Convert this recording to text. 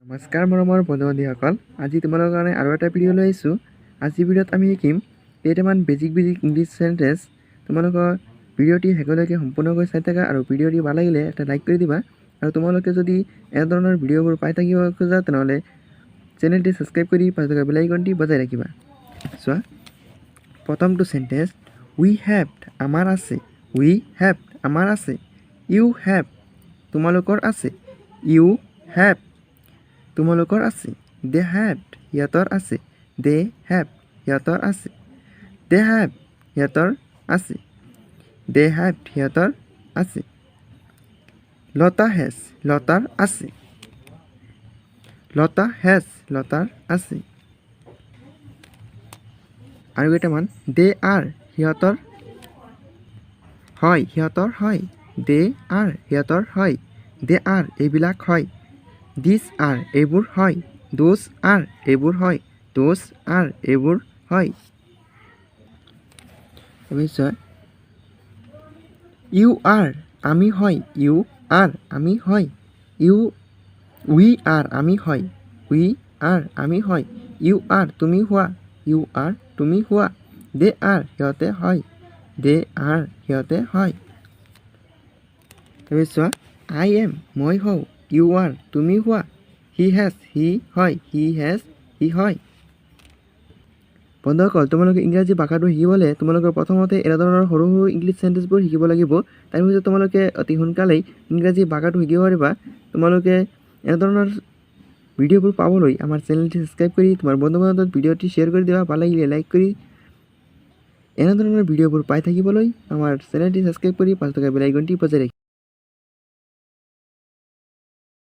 নমস্কাৰ মৰমৰ বন্ধু-বান্ধৱীসকল, আজি তোমালোকৰ কাৰণে আৰু এটা ভিডিঅ' লৈ আহিছোঁ। আজিৰ ভিডিঅ'ত আমি শিকিম কেইটামান বেজিক ইংলিছ চেণ্টেঞ্চ। তোমালোকৰ ভিডিঅ'টি শেষলৈকে সম্পূৰ্ণকৈ চাই থাকা আৰু ভিডিঅ'টি ভাল লাগিলে এটা লাইক কৰি দিবা। আৰু তোমালোকে যদি এনেধৰণৰ ভিডিঅ'বোৰ পাই থাকিব খোজা তেনেহ'লে চেনেলটি ছাবস্ক্ৰাইব কৰি পাঁচ টকা বেল আইকনটি বজাই ৰাখিবা। চোৱা, প্ৰথমটো চেণ্টেঞ্চ, উই হেভ আমাৰ আছে, উই হেভ আমাৰ আছে, ইউ হেভ তোমালোকৰ আছে, ইউ হেভ তোমালোকৰ আছে, দে হেভ সিহঁতৰ আছে, দে হেভ সিহঁতৰ আছে, দে হেভ সিহঁতৰ আছে, দে হেভ সিহঁতৰ আছে, লতা হেজ লতাৰ আছে, লতা হেজ লতাৰ আছে। আৰু কেইটামান, দে আৰ সিহঁতৰ হয়, সিহঁতৰ হয়, দে আৰ সিহঁতৰ হয়, দে আৰ এইবিলাক হয়, দিছ আৰ এইবোৰ হয়, দোজ আৰ এইবোৰ হয়, দোজ আৰ এইবোৰ হয়। তাৰপিছত ইউ আৰ আমি হয়, ইউ আৰ আমি হয়, উই আৰ আমি হয়, উই আৰ আমি হয়, ইউ আৰ তুমি হোৱা, ইউ আৰ তুমি হোৱা, দে আৰ সিহঁতে হয়, দে আৰ সিহঁতে হয়। তাৰপিছত আই এম মই হওঁ, ইউ আৰ তুমি হোৱা, হি হেজ সি হয়, হি হেজ সি হয়। বন্ধুসকল, তোমালোকে ইংৰাজী ভাষাটো শিকিবলৈ তোমালোকৰ প্ৰথমতে এনেধৰণৰ সৰু সৰু ইংলিছ চেণ্টেঞ্চবোৰ শিকিব লাগিব। তাৰপিছত তোমালোকে অতি সোনকালেই ইংৰাজী ভাষাটো শিকিব পাৰিবা। তোমালোকে এনেধৰণৰ ভিডিঅ'বোৰ পাবলৈ আমাৰ চেনেলটি ছাবস্ক্ৰাইব কৰি তোমাৰ বন্ধু বান্ধৱত ভিডিঅ'টি শ্বেয়াৰ কৰি দিবা, ভাল লাগিলে লাইক কৰি। এনেধৰণৰ ভিডিঅ'বোৰ পাই থাকিবলৈ আমাৰ চেনেলটি ছাবস্ক্ৰাইব কৰি পাঁচ টকা বেল আইকনটি বজাই ৰাখিবা।